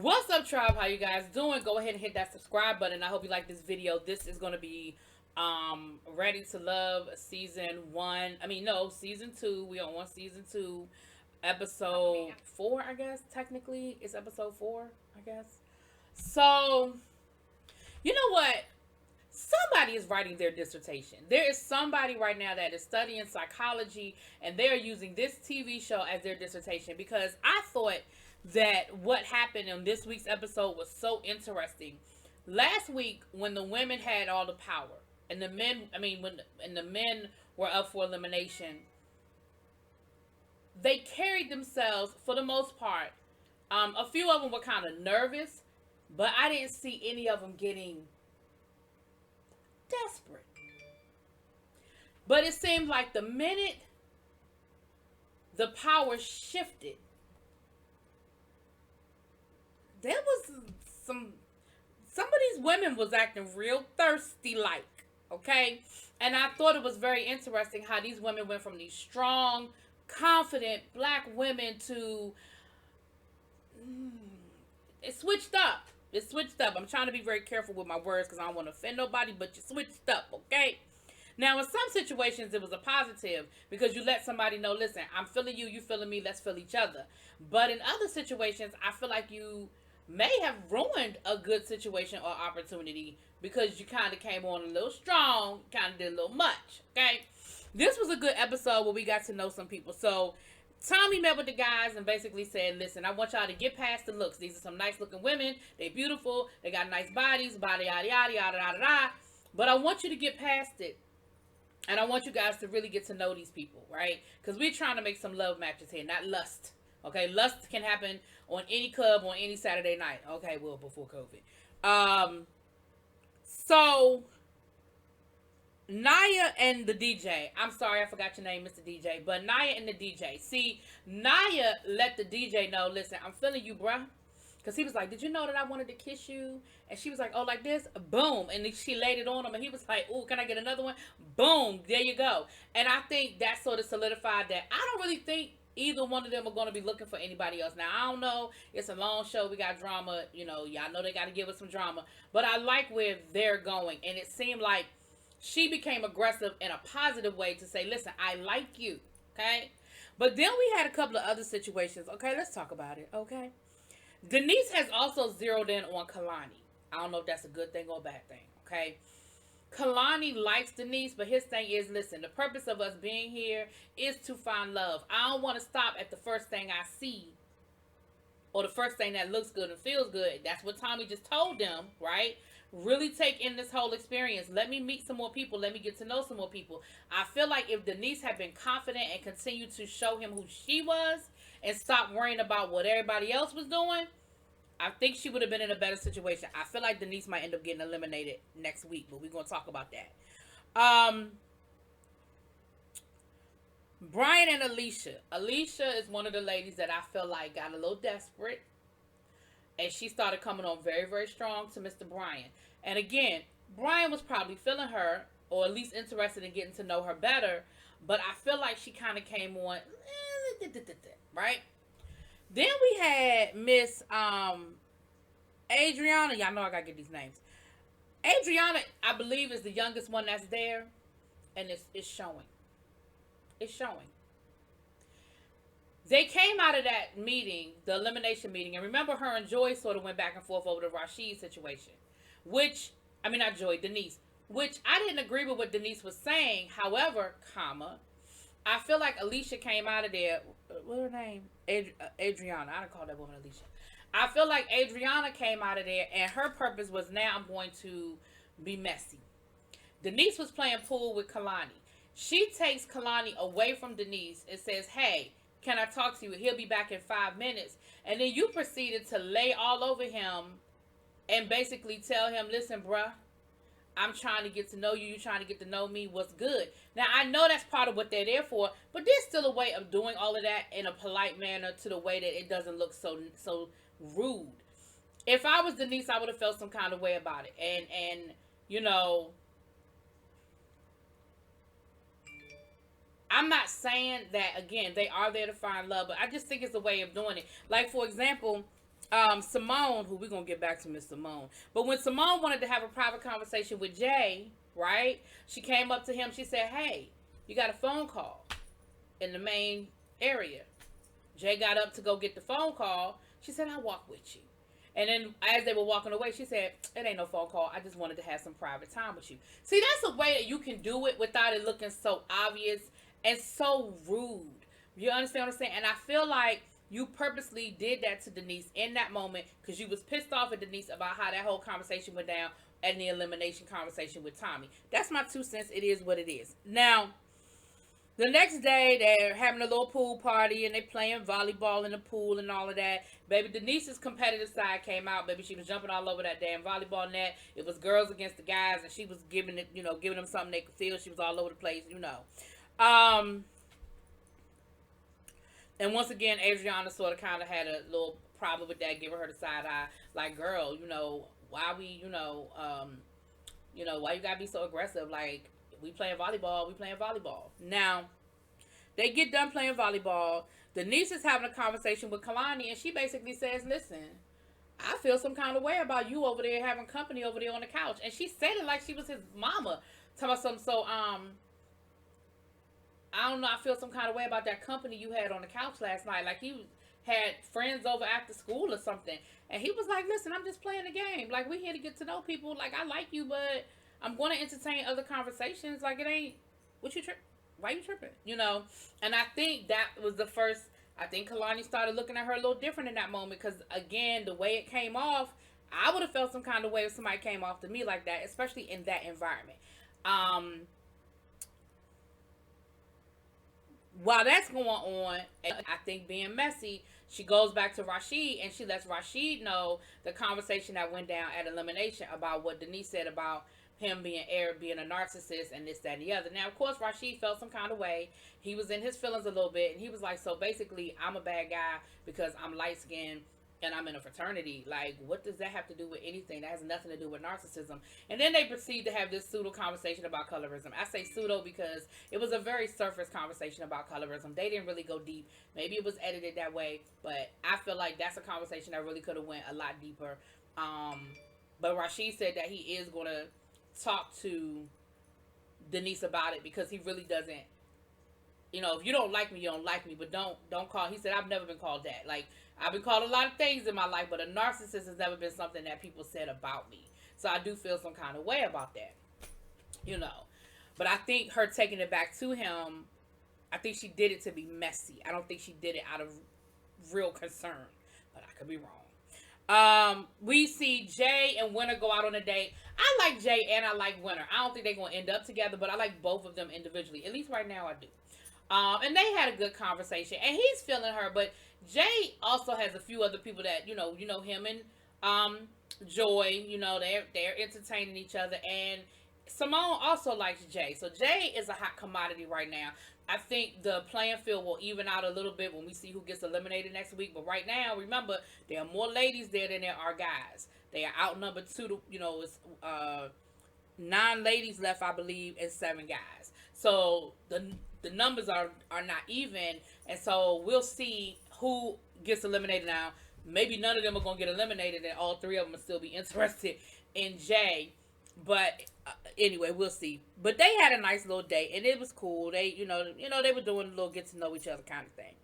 What's up, tribe? How you guys doing? Go ahead and hit that subscribe button. I hope you like this video. This is going to be Ready to Love season 1. No, season 2. We on season 2, episode 4, I guess. Technically, it's episode 4, I guess. So, you know what? Somebody is writing their dissertation. There is somebody right now that is studying psychology and they're using this TV show as their dissertation, because I thought that what happened in this week's episode was so interesting. Last week, when the women had all the power and the men, when the men were up for elimination, they carried themselves for the most part. A few of them were kind of nervous, but I didn't see any of them getting desperate. But it seemed like the minute the power shifted, there was some of these women was acting real thirsty like, okay? And I thought it was very interesting how these women went from these strong, confident black women to it switched up. It switched up. I'm trying to be very careful with my words because I don't want to offend nobody, but you switched up, okay? Now, in some situations, it was a positive because you let somebody know, listen, I'm feeling you, you feeling me, let's feel each other. But in other situations, I feel like you may have ruined a good situation or opportunity because you kind of came on a little strong, kind of did a little much, okay? This was a good episode where we got to know some people. So, Tommy met with the guys and basically said, listen, I want y'all to get past the looks. These are some nice looking women. They beautiful. They got nice bodies, yada, yada, yada, yada, yada, yada. But I want you to get past it. And I want you guys to really get to know these people, right? Because we're trying to make some love matches here, not lust. Okay, lust can happen on any club on any Saturday night. Okay, well, before COVID. So Naya and the DJ. I'm sorry, I forgot your name, Mr. DJ. But Naya and the DJ. See, Naya let the DJ know, listen, I'm feeling you, bruh. Because he was like, did you know that I wanted to kiss you? And she was like, oh, like this? Boom. And then she laid it on him. And he was like, oh, can I get another one? Boom. There you go. And I think that sort of solidified that. I don't really think either one of them are going to be looking for anybody else. Now, I don't know. It's a long show. We got drama. You know, y'all know they got to give us some drama. But I like where they're going. And it seemed like she became aggressive in a positive way to say, listen, I like you. Okay? But then we had a couple of other situations. Okay, let's talk about it. Okay? Denise has also zeroed in on Kalani. I don't know if that's a good thing or a bad thing, okay? Kalani likes Denise, but his thing is, listen, the purpose of us being here is to find love. I don't want to stop at the first thing I see or the first thing that looks good and feels good. That's what Tommy just told them, right? Really take in this whole experience. Let me meet some more people. Let me get to know some more people. I feel like if Denise had been confident and continued to show him who she was and stop worrying about what everybody else was doing, I think she would have been in a better situation. I feel like Denise might end up getting eliminated next week, but we're going to talk about that. Brian and Alicia. Alicia is one of the ladies that I feel like got a little desperate. And she started coming on very, very strong to Mr. Brian. And again, Brian was probably feeling her, or at least interested in getting to know her better. But I feel like she kind of came on, right? Then we had Miss Adriana. Y'all know I gotta get these names. Adriana, I believe, is the youngest one that's there. And it's showing. It's showing. They came out of that meeting, the elimination meeting, and remember her and Joy sort of went back and forth over the Rashid situation. Not Joy, Denise. Which I didn't agree with what Denise was saying. However, I feel like Alicia came out of there. What's her name? Adriana. I don't call that woman Alicia. I feel like Adriana came out of there and her purpose was, now I'm going to be messy. Denise was playing pool with Kalani. She takes Kalani away from Denise and says, hey, can I talk to you? He'll be back in 5 minutes. And then you proceeded to lay all over him and basically tell him, listen, bruh, I'm trying to get to know you. You're trying to get to know me. What's good? Now, I know that's part of what they're there for, but there's still a way of doing all of that in a polite manner to the way that it doesn't look so rude. If I was Denise, I would have felt some kind of way about it. And you know, I'm not saying that, again, they are there to find love, but I just think it's a way of doing it. Like, for example, Simone, who we're gonna get back to Miss Simone, but when Simone wanted to have a private conversation with Jay, right? She came up to him. She said, "Hey, you got a phone call in the main area." Jay got up to go get the phone call. She said, "I'll walk with you." And then as they were walking away, she said, "It ain't no phone call. I just wanted to have some private time with you." See, that's a way that you can do it without it looking so obvious and so rude. You understand what I'm saying? And I feel like you purposely did that to Denise in that moment because you was pissed off at Denise about how that whole conversation went down and the elimination conversation with Tommy. That's my 2 cents. It is what it is. Now, the next day, they're having a little pool party and they playing volleyball in the pool and all of that. Baby, Denise's competitive side came out. Baby, she was jumping all over that damn volleyball net. It was girls against the guys, and she was giving it, giving them something they could feel. She was all over the place. And once again, Adriana sort of kind of had a little problem with that, giving her the side eye. Like, girl, why we, why you gotta be so aggressive? Like, we playing volleyball. Now, they get done playing volleyball. Denise is having a conversation with Kalani, and she basically says, "Listen, I feel some kind of way about you over there having company over there on the couch." And she said it like she was his mama. Talking about something, so, I don't know, I feel some kind of way about that company you had on the couch last night. Like, he had friends over after school or something. And he was like, "Listen, I'm just playing the game. Like, we're here to get to know people. Like, I like you, but I'm going to entertain other conversations. Like, it ain't, what you tripping? Why you tripping?" And I think that was the first, I think Kalani started looking at her a little different in that moment. Because, again, the way it came off, I would have felt some kind of way if somebody came off to me like that, especially in that environment. While that's going on, I think being messy, she goes back to Rashid and she lets Rashid know the conversation that went down at elimination about what Denise said about him being a narcissist and this, that, and the other. Now, of course, Rashid felt some kind of way. He was in his feelings a little bit, and he was like, "So basically, I'm a bad guy because I'm light skinned and I'm in a fraternity. Like, what does that have to do with anything? That has nothing to do with narcissism." And then they proceed to have this pseudo conversation about colorism. I say pseudo because it was a very surface conversation about colorism. They didn't really go deep. Maybe it was edited that way, but I feel like that's a conversation that really could have went a lot deeper. But Rashid said that he is going to talk to Denise about it because he really doesn't. If you don't like me, you don't like me, but don't call. He said, "I've never been called that. Like, I've been called a lot of things in my life, but a narcissist has never been something that people said about me. So I do feel some kind of way about that, But I think her taking it back to him, I think she did it to be messy. I don't think she did it out of real concern, but I could be wrong. We see Jay and Winter go out on a date. I like Jay and I like Winter. I don't think they're going to end up together, but I like both of them individually. At least right now I do. And they had a good conversation, and he's feeling her, but Jay also has a few other people that, him and Joy, they're entertaining each other, and Simone also likes Jay. So Jay is a hot commodity right now. I think the playing field will even out a little bit when we see who gets eliminated next week. But right now, remember, there are more ladies there than there are guys. They are outnumbered it's 9 ladies left, I believe, and 7 guys. So the numbers are not even, and so we'll see who gets eliminated now. Maybe none of them are going to get eliminated, and all 3 of them will still be interested in Jay. But anyway, we'll see. But they had a nice little date, and it was cool. They, they were doing a little get to know each other kind of thing.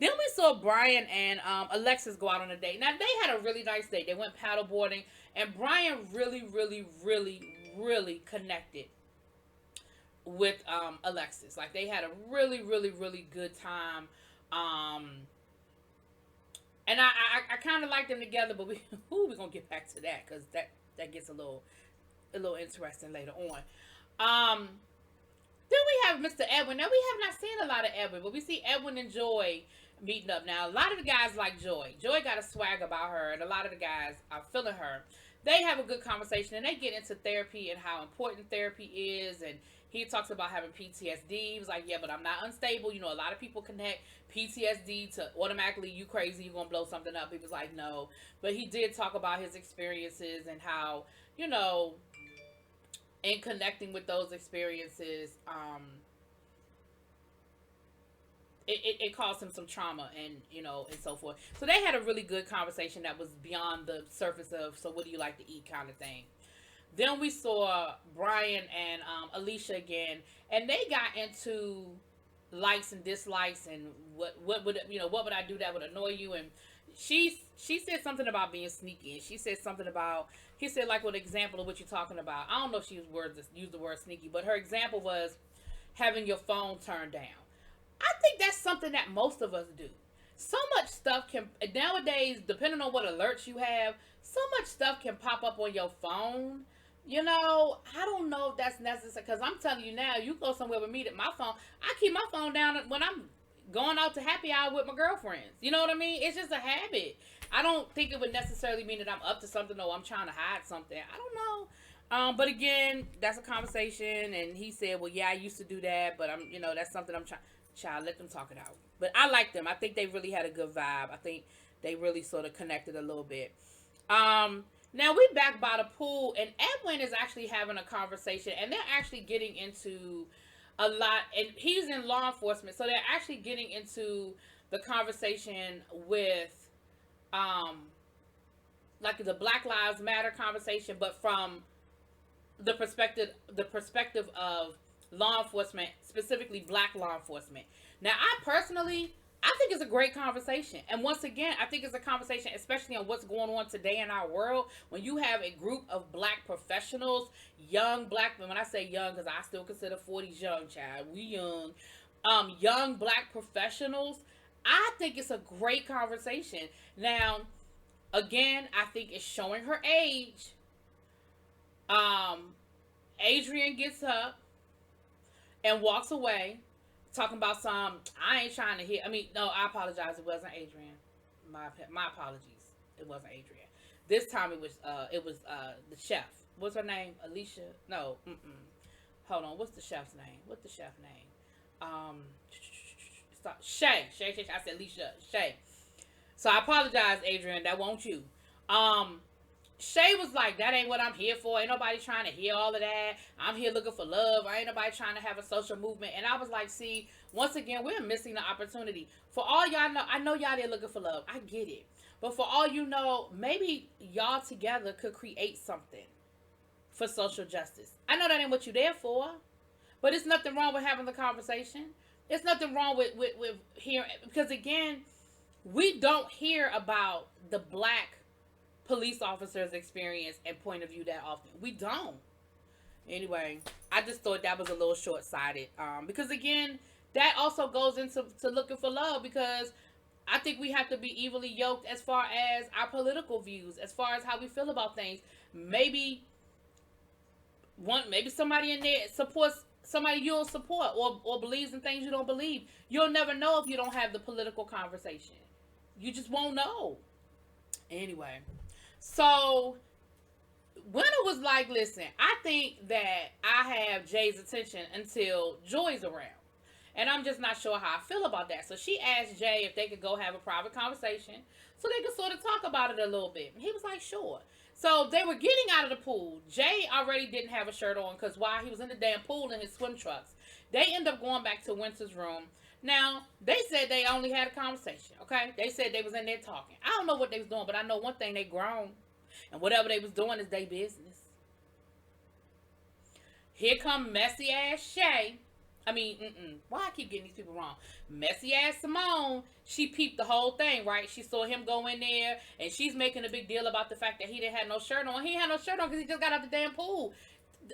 Then we saw Brian and Alexis go out on a date. Now, they had a really nice date. They went paddleboarding, and Brian really, really, really, really connected with Alexis. Like, they had a really, really, really good time. And I kind of like them together, but we're going to get back to that because that gets a little interesting later on. Then we have Mr. Edwin. Now, we have not seen a lot of Edwin, but we see Edwin and Joy meeting up. Now, a lot of the guys like Joy. Joy got a swag about her, and a lot of the guys are feeling her. They have a good conversation, and they get into therapy and how important therapy is, and he talks about having PTSD. He was like, "Yeah, but I'm not unstable." A lot of people connect PTSD to automatically you crazy, you're going to blow something up. He was like, "No." But he did talk about his experiences and how, in connecting with those experiences, it caused him some trauma and and so forth. So they had a really good conversation that was beyond the surface of so what do you like to eat kind of thing. Then we saw Brian and Alicia again, and they got into likes and dislikes and what would what would I do that would annoy you, and she said something about being sneaky, and she said something about he said like what example of what you're talking about. I don't know if she used the word sneaky, but her example was having your phone turned down. I think that's something that most of us do. So much stuff can nowadays, depending on what alerts you have, so much stuff can pop up on your phone. I don't know if that's necessary because I'm telling you now, you go somewhere with me that my phone, I keep my phone down when I'm going out to happy hour with my girlfriends. You know what I mean? It's just a habit. I don't think it would necessarily mean that I'm up to something or I'm trying to hide something. I don't know. But again, that's a conversation, and he said, well, yeah, I used to do that, but that's something I'm trying. Child, let them talk it out. But I like them. I think they really had a good vibe. I think they really sort of connected a little bit. Now we back by the pool, and Edwin is actually having a conversation, and they're actually getting into a lot, and he's in law enforcement, so they're actually getting into the conversation with, like the Black Lives Matter conversation, but from the perspective of law enforcement, specifically black law enforcement. Now, I think it's a great conversation. And once again, I think it's a conversation, especially on what's going on today in our world, when you have a group of black professionals, young black, when I say young, because I still consider 40s young, child, we young, young black professionals, I think it's a great conversation. Now, again, I think it's showing her age. Adrian gets up and walks away, talking about I ain't trying to hear. I mean, no, I apologize. It wasn't Adrian. My apologies. It wasn't Adrian. This time it was the chef. What's her name? Alicia? No. Hold on. What's the chef's name? What's the chef name? Shay. I said Alicia. Shay. So I apologize, Adrian. That won't you. Shay was like, that ain't what I'm here for. Ain't nobody trying to hear all of that. I'm here looking for love. Ain't nobody trying to have a social movement. And I was like, see, once again, we're missing the opportunity. For all y'all know, I know y'all there looking for love. I get it. But for all you know, maybe y'all together could create something for social justice. I know that ain't what you there for. But it's nothing wrong with having the conversation. There's nothing wrong with hearing. Because again, we don't hear about the black police officers' experience and point of view that often. We don't. Anyway, I just thought that was a little short-sighted. Because again, that also goes into looking for love, because I think we have to be evenly yoked as far as our political views, as far as how we feel about things. Maybe somebody in there supports somebody you don't support, or believes in things you don't believe. You'll never know if you don't have the political conversation. You just won't know. Anyway. So, Winter was like, listen, I think that I have Jay's attention until Joy's around. And I'm just not sure how I feel about that. So she asked Jay if they could go have a private conversation so they could sort of talk about it a little bit. And he was like, sure. So they were getting out of the pool. Jay already didn't have a shirt on because while he was in the damn pool in his swim trunks. They end up going back to Winter's room. Now, they said they only had a conversation, okay? They said they was in there talking. I don't know what they was doing, but I know one thing, they grown. And whatever they was doing is their business. Here come messy ass Shay. Why I keep getting these people wrong? Messy ass Simone. She peeped the whole thing, right? She saw him go in there, and she's making a big deal about the fact that he didn't have no shirt on. He had no shirt on because he just got out the damn pool.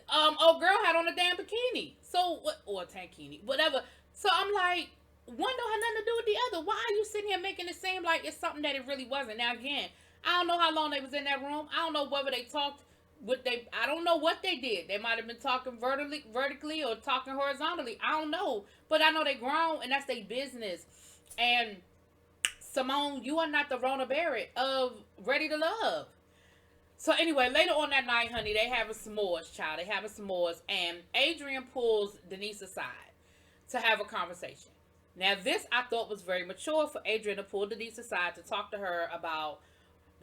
Old girl had on a damn bikini. So, what? Or a tankini. Whatever. So I'm like, one don't have nothing to do with the other. Why are you sitting here making it seem like it's something that it really wasn't? Now again, I don't know how long they was in that room. I don't know whether they talked I don't know what they did. They might have been talking vertically or talking horizontally. I don't know. But I know they grown and that's their business. And Simone, you are not the Rona Barrett of Ready to Love. So anyway, later on that night, honey, they having s'mores, child. They having s'mores. And Adrian pulls Denise aside to have a conversation. Now, this I thought was very mature for Adrian to pull Denise aside to talk to her about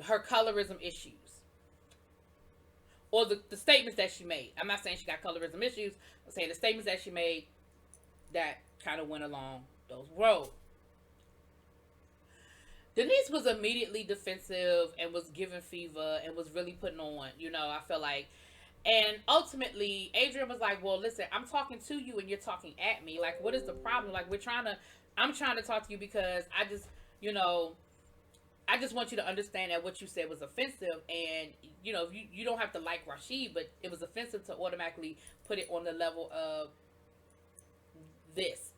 her colorism issues. Or the statements that she made. I'm not saying she got colorism issues. I'm saying the statements that she made that kind of went along those roads. Denise was immediately defensive and was giving fever and was really putting on, I felt like. And ultimately, Adrian was like, well, listen, I'm talking to you and you're talking at me. Like, what is the problem? Like, I'm trying to talk to you because you know, I just want you to understand that what you said was offensive. And, you don't have to like Rashid, but it was offensive to automatically put it on the level of this.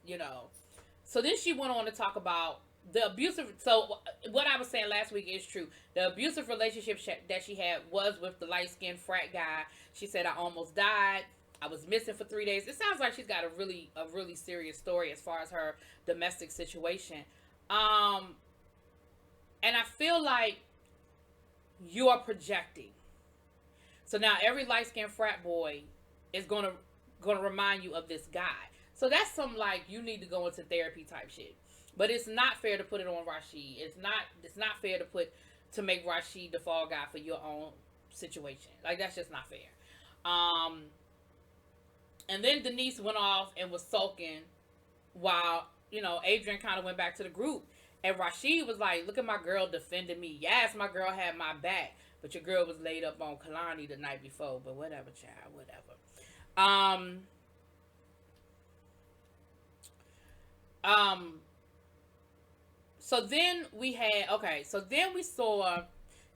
So then she went on to talk about the abusive. So what I was saying last week is true. The abusive relationship that she had was with the light skinned frat guy. She said, I almost died. I was missing for 3 days. It sounds like she's got a really serious story as far as her domestic situation. Um, and I feel like you are projecting. So now every light skinned frat boy is gonna remind you of this guy. So that's some like you need to go into therapy type shit. But it's not fair to put it on Rashid. It's not fair to make Rashid the fall guy for your own situation. Like that's just not fair. Um and then Denise went off and was sulking while, Adrian kind of went back to the group. And Rashid was like, look at my girl defending me. Yes, my girl had my back. But your girl was laid up on Kalani the night before. But whatever, child, whatever. Um, um, so then we saw,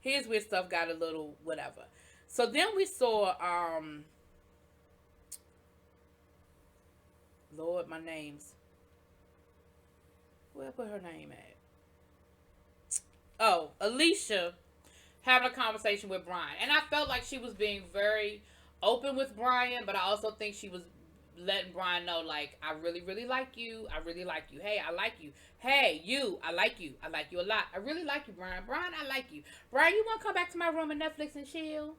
here's where stuff got a little whatever. So then we saw, Lord, my name's, where I put her name at? Oh, Alicia having a conversation with Brian. And I felt like she was being very open with Brian, but I also think she was letting Brian know, like, I really, really like you. I really like you. Hey, I like you. Hey, you, I like you. I like you a lot. I really like you, Brian. Brian, I like you. Brian, you want to come back to my room and Netflix and chill?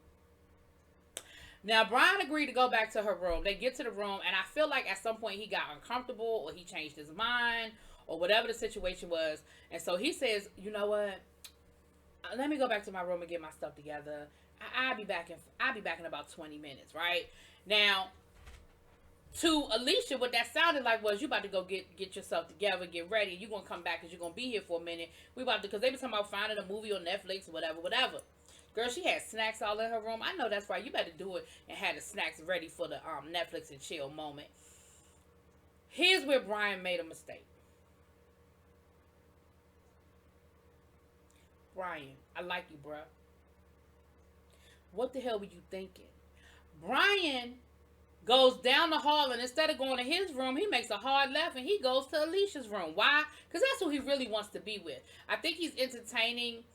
Now, Brian agreed to go back to her room. They get to the room, and I feel like at some point he got uncomfortable or he changed his mind or whatever the situation was. And so he says, you know what? Let me go back to my room and get my stuff together. I'll be back in about 20 minutes, right? Now, to Alicia, what that sounded like was you about to go get yourself together, get ready. You're going to come back because you're going to be here for a minute. Because they were talking about finding a movie on Netflix or whatever. Girl, she had snacks all in her room. I know that's right. You better do it and have the snacks ready for the Netflix and chill moment. Here's where Brian made a mistake. Brian, I like you, bruh. What the hell were you thinking? Brian goes down the hall, and instead of going to his room, he makes a hard left and he goes to Alicia's room. Why? Because that's who he really wants to be with. I think he's entertaining.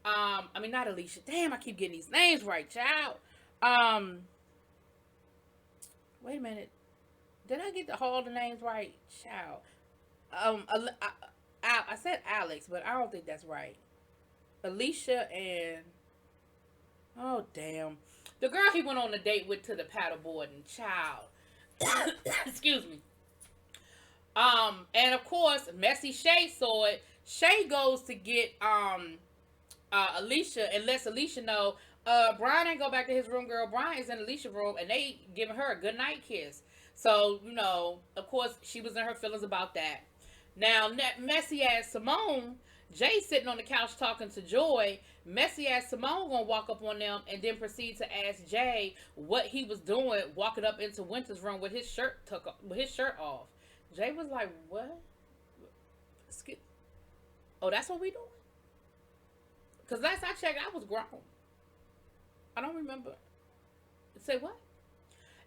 Not Alicia. Damn, I keep getting these names right, child. Wait a minute. Did I get all the names right, child? I said Alex, but I don't think that's right. Alicia and oh damn, the girl he went on a date with to the paddleboarding, child. Excuse me. And of course, Messy Shay saw it. Shay goes to get Alicia and lets Alicia know Brian ain't go back to his room, girl. Brian is in Alicia's room and they giving her a good night kiss. So, of course, she was in her feelings about that. Now, messy ass Simone, Jay sitting on the couch talking to Joy. Messy ass Simone gonna walk up on them and then proceed to ask Jay what he was doing walking up into Winter's room with his shirt off. Jay was like, "What? Oh, that's what we doing?" Because last I checked, I was grown. I don't remember. Say what?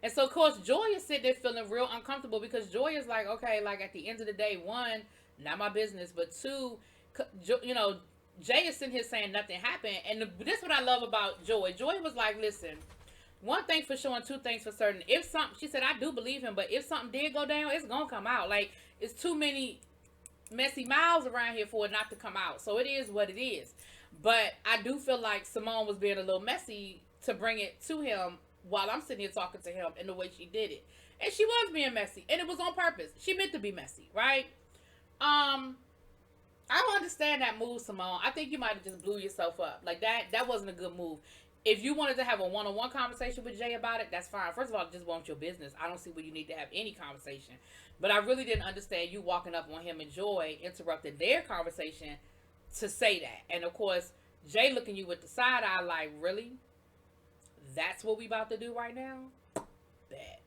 And so, of course, Joy is sitting there feeling real uncomfortable because Joy is like, okay, like at the end of the day, one, not my business, but two, Jay is sitting here saying nothing happened. And this is what I love about Joy. Joy was like, listen, one thing for sure and two things for certain. She said, I do believe him, but if something did go down, it's going to come out. Like, it's too many messy mouths around here for it not to come out. So it is what it is. But I do feel like Simone was being a little messy to bring it to him while I'm sitting here talking to him in the way she did it. And she was being messy. And it was on purpose. She meant to be messy, right? I don't understand that move, Simone. I think you might have just blew yourself up. Like, that wasn't a good move. If you wanted to have a one-on-one conversation with Jay about it, that's fine. First of all, just want your business. I don't see where you need to have any conversation. But I really didn't understand you walking up on him and Joy, interrupting their conversation to say that. And of course, Jay looking you with the side eye like, really? That's what we about to do right now? Bad.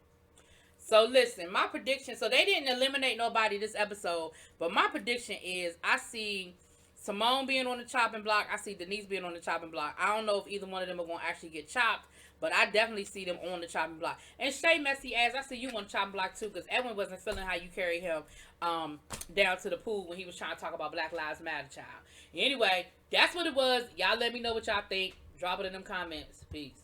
So listen, my prediction, so they didn't eliminate nobody this episode, but my prediction is I see Simone being on the chopping block. I see Denise being on the chopping block. I don't know if either one of them are going to actually get chopped, but I definitely see them on the chopping block. And Shay messy ass, I see you on the chopping block too, because Edwin wasn't feeling how you carried him down to the pool when he was trying to talk about Black Lives Matter, child. Anyway, that's what it was. Y'all let me know what y'all think. Drop it in them comments. Peace.